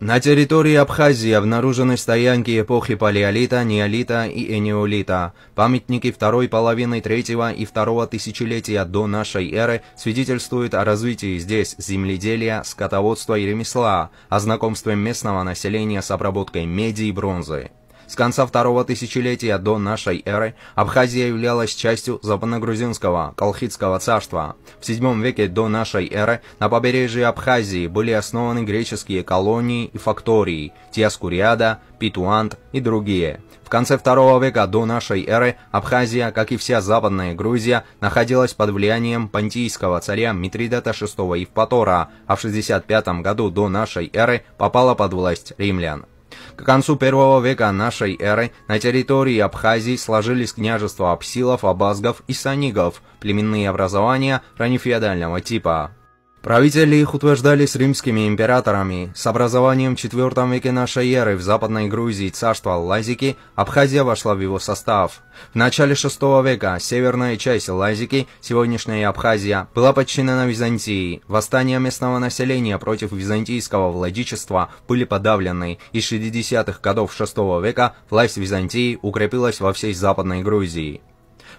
На территории Абхазии обнаружены стоянки эпохи палеолита, неолита и энеолита. Памятники второй половины третьего и второго тысячелетия до нашей эры свидетельствуют о развитии здесь земледелия, скотоводства и ремесла, о знакомстве местного населения с обработкой меди и бронзы. С конца второго тысячелетия до нашей эры Абхазия являлась частью западногрузинского Колхидского царства. В VII веке до нашей эры на побережье Абхазии были основаны греческие колонии и фактории Тиаскуриада, Питуант и другие. В конце II века до нашей эры Абхазия, как и вся Западная Грузия, находилась под влиянием понтийского царя Митридата VI Евпатора, а в 65 году до нашей эры попала под власть римлян. К концу I века нашей эры на территории Абхазии сложились княжества Апсилов, Абазгов и Санигов, племенные образования раннефеодального типа. Правители их утверждались римскими императорами. С образованием в IV веке нашей эры в Западной Грузии царства Лазики Абхазия вошла в его состав. В начале VI века северная часть Лазики, сегодняшняя Абхазия, была подчинена Византии. Восстания местного населения против византийского владычества были подавлены, и с 60-х годов VI века власть Византии укрепилась во всей Западной Грузии.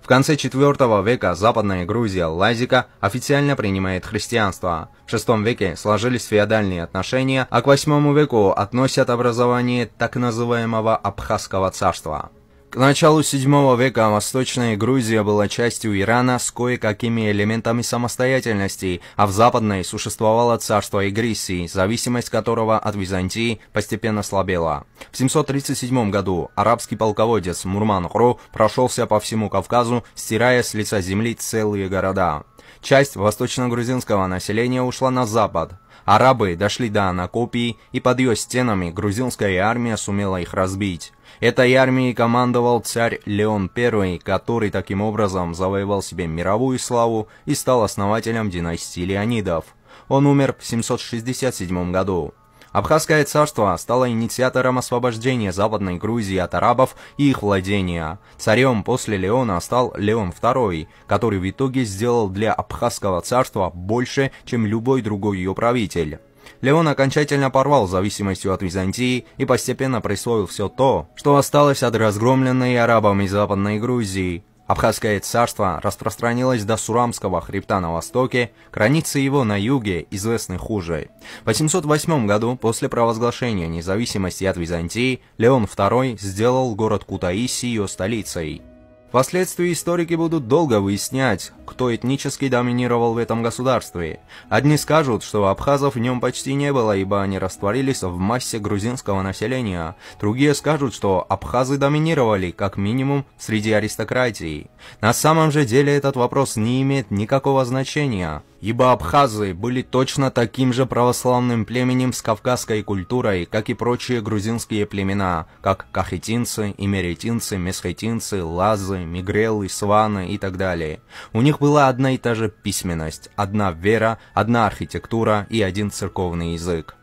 В конце IV века Западная Грузия Лазика официально принимает христианство. В VI веке сложились феодальные отношения, а к VIII веку относят образование так называемого Абхазского царства. К началу VII века Восточная Грузия была частью Ирана с кое-какими элементами самостоятельности, а в Западной существовало царство Игрисии, зависимость которого от Византии постепенно слабела. В 737 году арабский полководец Мурман-Хру прошелся по всему Кавказу, стирая с лица земли целые города. Часть восточно-грузинского населения ушла на запад. Арабы дошли до Анакопии, и под ее стенами грузинская армия сумела их разбить. Этой армией командовал царь Леон I, который таким образом завоевал себе мировую славу и стал основателем династии Леонидов. Он умер в 767 году. Абхазское царство стало инициатором освобождения Западной Грузии от арабов и их владения. Царем после Леона стал Леон II, который в итоге сделал для Абхазского царства больше, чем любой другой ее правитель. Леон окончательно порвал зависимостью от Византии и постепенно присвоил все то, что осталось от разгромленной арабами Западной Грузии. Абхазское царство распространилось до Сурамского хребта на востоке, границы его на юге известны хуже. В 808 году, после провозглашения независимости от Византии, Леон II сделал город Кутаиси ее столицей. Впоследствии историки будут долго выяснять, кто этнически доминировал в этом государстве. Одни скажут, что абхазов в нем почти не было, ибо они растворились в массе грузинского населения. Другие скажут, что абхазы доминировали, как минимум, среди аристократии. На самом же деле этот вопрос не имеет никакого значения, ибо абхазы были точно таким же православным племенем с кавказской культурой, как и прочие грузинские племена, как кахетинцы, имеретинцы, месхетинцы, лазы, мигрелы, сваны и так далее. У них была одна и та же письменность, одна вера, одна архитектура и один церковный язык.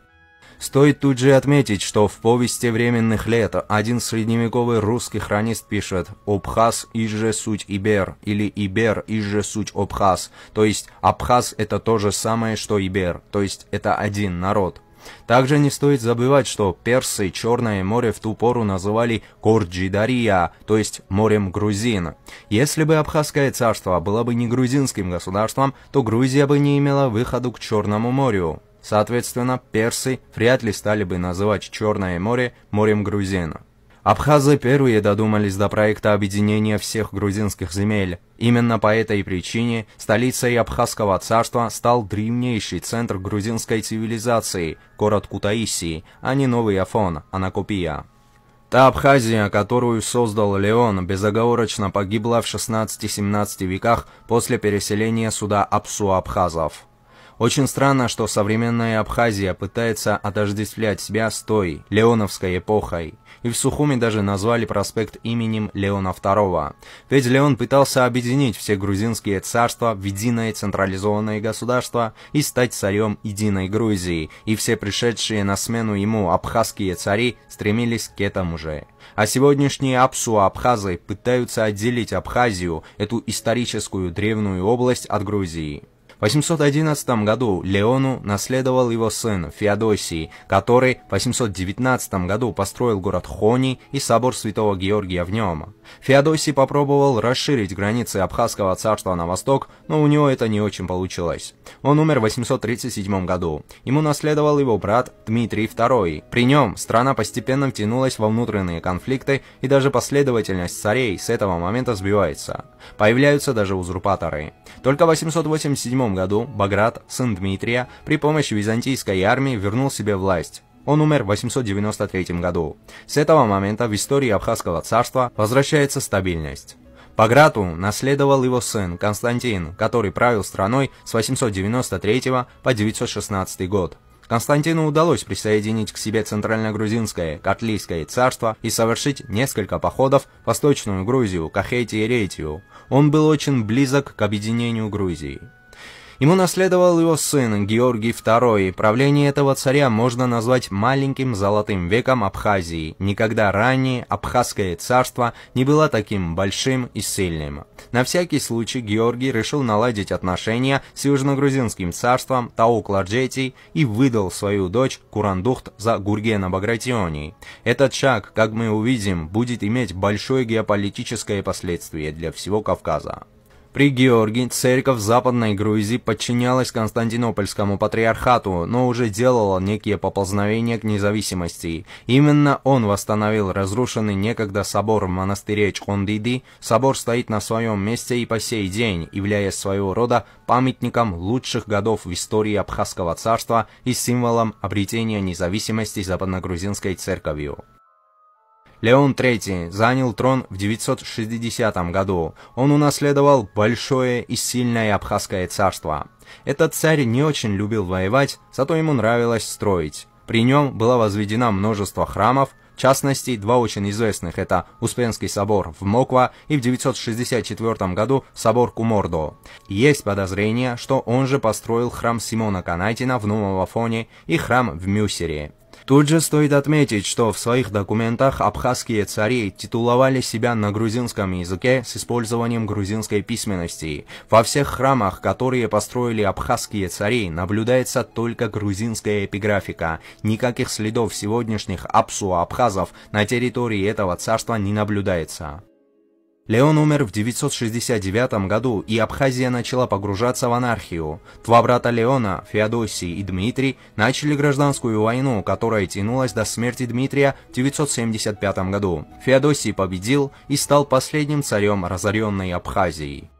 Стоит тут же отметить, что в повести временных лет один средневековый русский хронист пишет «Обхаз иже суть Ибер» или «Ибер иже суть Обхаз», то есть Абхаз это то же самое, что Ибер, то есть это один народ. Также не стоит забывать, что персы Черное море в ту пору называли Корджидария, то есть морем грузин. Если бы Абхазское царство было бы не грузинским государством, то Грузия бы не имела выхода к Черному морю. Соответственно, персы вряд ли стали бы называть Черное море морем грузин. Абхазы первые додумались до проекта объединения всех грузинских земель. Именно по этой причине столицей Абхазского царства стал древнейший центр грузинской цивилизации, город Кутаиси, а не Новый Афон, Анакопия. Та Абхазия, которую создал Леон, безоговорочно погибла в 16-17 веках после переселения сюда апсу-абхазов. Очень странно, что современная Абхазия пытается отождествлять себя с той, леоновской эпохой, и в Сухуми даже назвали проспект именем Леона II. Ведь Леон пытался объединить все грузинские царства в единое централизованное государство и стать царем единой Грузии, и все пришедшие на смену ему абхазские цари стремились к этому же. А сегодняшние апсу-абхазы пытаются отделить Абхазию, эту историческую древнюю область, от Грузии. В 811 году Леону наследовал его сын Феодосий, который в 819 году построил город Хони и собор Святого Георгия в нем. Феодосий попробовал расширить границы Абхазского царства на восток, но у него это не очень получилось. Он умер в 837 году. Ему наследовал его брат Дмитрий II. При нем страна постепенно втянулась во внутренние конфликты, и даже последовательность царей с этого момента сбивается. Появляются даже узурпаторы. Только в 887 году Баграт, сын Дмитрия, при помощи византийской армии вернул себе власть. Он умер в 893 году. С этого момента в истории Абхазского царства возвращается стабильность. Баграту наследовал его сын Константин, который правил страной с 893 по 916 год. Константину удалось присоединить к себе Центрально-Грузинское, Котлийское царство и совершить несколько походов в Восточную Грузию, Кахетию и Ретию. Он был очень близок к объединению Грузии. Ему наследовал его сын Георгий II. Правление этого царя можно назвать маленьким золотым веком Абхазии. Никогда ранее Абхазское царство не было таким большим и сильным. На всякий случай Георгий решил наладить отношения с южногрузинским царством Таук-Ларджетий и выдал свою дочь Курандухт за Гургена Багратиони. Этот шаг, как мы увидим, будет иметь большое геополитическое последствие для всего Кавказа. При Георгии церковь Западной Грузии подчинялась Константинопольскому патриархату, но уже делала некие поползновения к независимости. Именно он восстановил разрушенный некогда собор в монастыре Чхондиди. Собор стоит на своем месте и по сей день, являясь своего рода памятником лучших годов в истории Абхазского царства и символом обретения независимости западногрузинской церковью. Леон III занял трон в 960 году. Он унаследовал большое и сильное Абхазское царство. Этот царь не очень любил воевать, зато ему нравилось строить. При нем было возведено множество храмов, в частности, два очень известных – это Успенский собор в Моква и в 964 году собор Кумордо. Есть подозрение, что он же построил храм Симона Канайтина в Новом Афоне и храм в Мюсере. Тут же стоит отметить, что в своих документах абхазские цари титуловали себя на грузинском языке с использованием грузинской письменности. Во всех храмах, которые построили абхазские цари, наблюдается только грузинская эпиграфика. Никаких следов сегодняшних абсу-абхазов на территории этого царства не наблюдается. Леон умер в 969 году, и Абхазия начала погружаться в анархию. Два брата Леона, Феодосий и Дмитрий, начали гражданскую войну, которая тянулась до смерти Дмитрия в 975 году. Феодосий победил и стал последним царем разоренной Абхазии.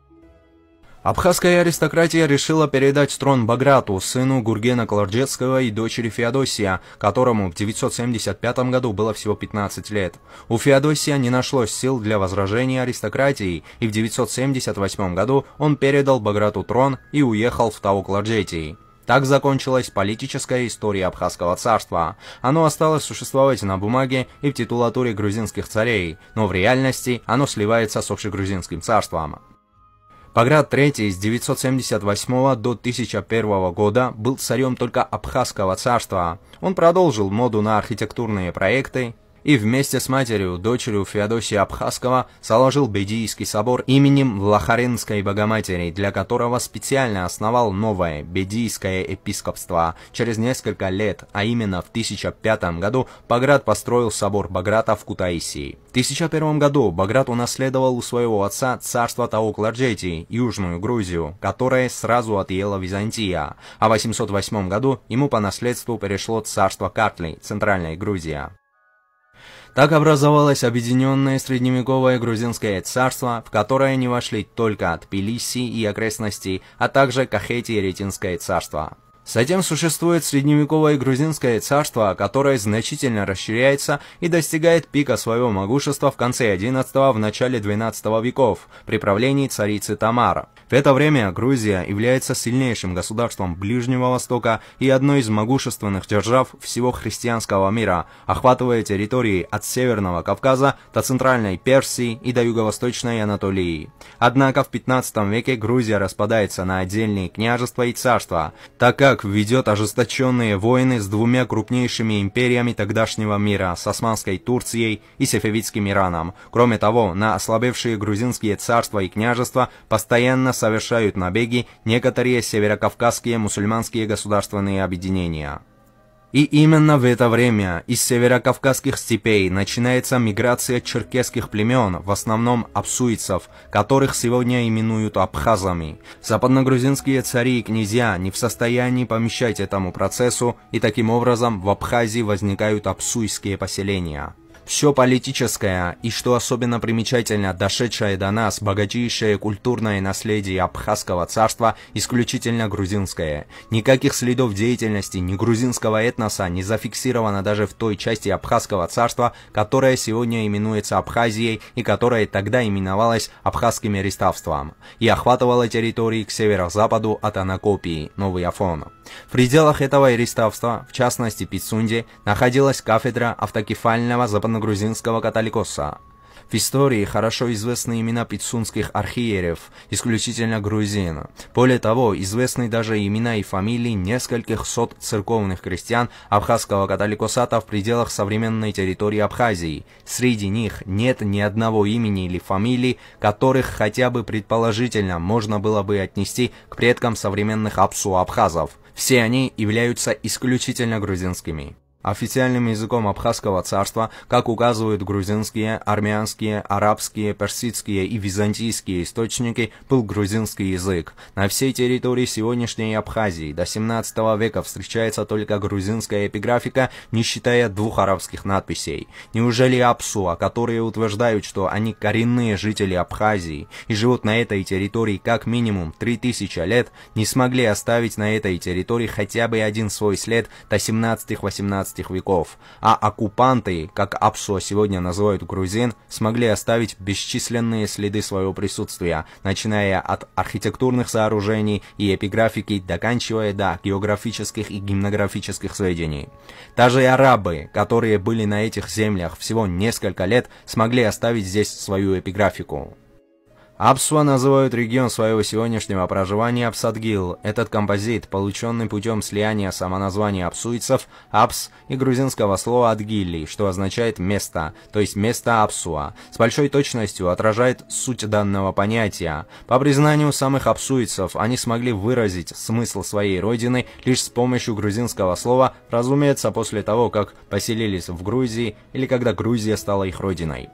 Абхазская аристократия решила передать трон Баграту, сыну Гургена Каларджетского и дочери Феодосия, которому в 975 году было всего 15 лет. У Феодосия не нашлось сил для возражения аристократии, и в 978 году он передал Баграту трон и уехал в Таук-Ларджетий. Так закончилась политическая история Абхазского царства. Оно осталось существовать на бумаге и в титулатуре грузинских царей, но в реальности оно сливается с общегрузинским царством. Баграт III с 978 до 1001 года был царем только Абхазского царства. Он продолжил моду на архитектурные проекты и вместе с матерью, дочерью Феодосия Абхазского, заложил Бедийский собор именем Влахаренской Богоматери, для которого специально основал новое Бедийское епископство. Через несколько лет, а именно в 1005 году, Баграт построил собор Баграта в Кутаисии. В 1001 году Баграт унаследовал у своего отца царство Таук-Ларджетий, Южную Грузию, которое сразу отъела Византия, а в 808 году ему по наследству перешло царство Картли, Центральная Грузия. Так образовалось объединенное средневековое грузинское царство, в которое не вошли только Тбилиси и окрестности, а также Кахетия и Ретинское царство. Затем существует средневековое грузинское царство, которое значительно расширяется и достигает пика своего могущества в конце XI – в начале XII веков при правлении царицы Тамара. В это время Грузия является сильнейшим государством Ближнего Востока и одной из могущественных держав всего христианского мира, охватывая территории от Северного Кавказа до Центральной Персии и до Юго-Восточной Анатолии. Однако в XV веке Грузия распадается на отдельные княжества и царства, так как как ведет ожесточенные войны с двумя крупнейшими империями тогдашнего мира, с Османской Турцией и Сефевидским Ираном. Кроме того, на ослабевшие грузинские царства и княжества постоянно совершают набеги некоторые северокавказские мусульманские государственные объединения. И именно в это время из северокавказских степей начинается миграция черкесских племен, в основном апсуйцев, которых сегодня именуют абхазами. Западногрузинские цари и князья не в состоянии помешать этому процессу, и таким образом в Абхазии возникают апсуйские поселения. Все политическое и, что особенно примечательно, дошедшее до нас богатейшее культурное наследие Абхазского царства исключительно грузинское. Никаких следов деятельности ни грузинского этноса не зафиксировано даже в той части Абхазского царства, которая сегодня именуется Абхазией и которая тогда именовалась Абхазским Реставством, и охватывала территории к северо-западу от Анакопии, Новый Афон. В пределах этого Реставства, в частности Пицунде, находилась кафедра автокефального западногрузинского католикоса. В истории хорошо известны имена пицунских архиереев, исключительно грузин. Более того, известны даже имена и фамилии нескольких сот церковных крестьян абхазского католикосата в пределах современной территории Абхазии. Среди них нет ни одного имени или фамилии, которых хотя бы предположительно можно было бы отнести к предкам современных апсу-абхазов. Все они являются исключительно грузинскими. Официальным языком Абхазского царства, как указывают грузинские, армянские, арабские, персидские и византийские источники, был грузинский язык. На всей территории сегодняшней Абхазии до 17 века встречается только грузинская эпиграфика, не считая двух арабских надписей. Неужели апсуа, которые утверждают, что они коренные жители Абхазии и живут на этой территории как минимум 3000 лет, не смогли оставить на этой территории хотя бы один свой след до 17-18 веков, а оккупанты, как апсуа сегодня называют грузин, смогли оставить бесчисленные следы своего присутствия, начиная от архитектурных сооружений и эпиграфики, доканчивая до географических и гимнографических сведений. Даже и арабы, которые были на этих землях всего несколько лет, смогли оставить здесь свою эпиграфику. Апсуа называют регион своего сегодняшнего проживания Апсадгил. Этот композит, полученный путем слияния самоназвания апсуйцев, апс и грузинского слова адгилли, что означает место, то есть место Апсуа, с большой точностью отражает суть данного понятия. По признанию самых апсуйцев, они смогли выразить смысл своей родины лишь с помощью грузинского слова, разумеется, после того, как поселились в Грузии или когда Грузия стала их родиной.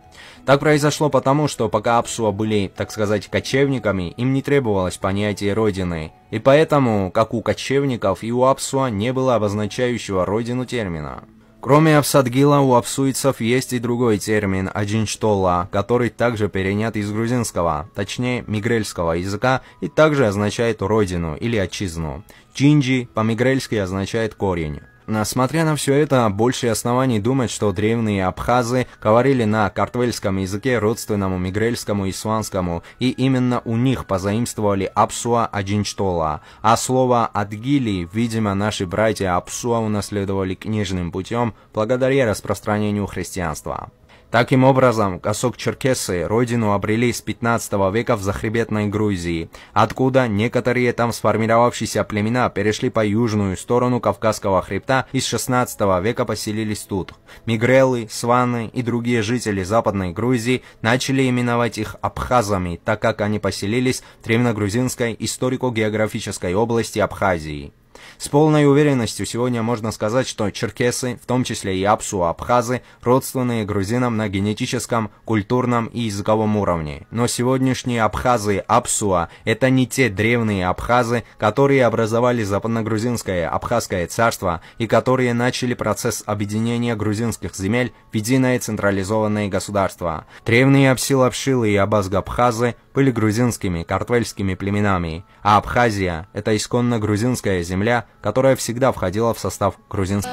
Так произошло потому, что пока апсуа были, так сказать, кочевниками, им не требовалось понятие родины, и поэтому, как у кочевников, и у апсуа не было обозначающего родину термина. Кроме Апсадгила, у апсуйцев есть и другой термин «аджинчтола», который также перенят из грузинского, точнее мигрельского языка, и также означает «родину» или «отчизну». Джинджи по-мигрельски означает «корень». Несмотря на все это, больше оснований думать, что древние абхазы говорили на картвельском языке, родственному мигрельскому и сванскому, и именно у них позаимствовали апсуа аджинчтола, а слово адгили, видимо, наши братья апсуа унаследовали книжным путем благодаря распространению христианства. Таким образом, косок-черкесы родину обрели с 15 века в захребетной Грузии, откуда некоторые там сформировавшиеся племена перешли по южную сторону Кавказского хребта и с 16 века поселились тут. Мигрелы, сваны и другие жители Западной Грузии начали именовать их абхазами, так как они поселились в древнегрузинской историко-географической области Абхазии. С полной уверенностью сегодня можно сказать, что черкесы, в том числе и апсу-абхазы, родственные грузинам на генетическом, культурном и языковом уровне. Но сегодняшние абхазы апсуа – это не те древние абхазы, которые образовали западногрузинское Абхазское царство и которые начали процесс объединения грузинских земель в единое централизованное государство. Древние апсилапшилы и абазгабхазы были грузинскими, картвельскими племенами, а Абхазия – это исконно грузинская земля, которая всегда входила в состав грузинских.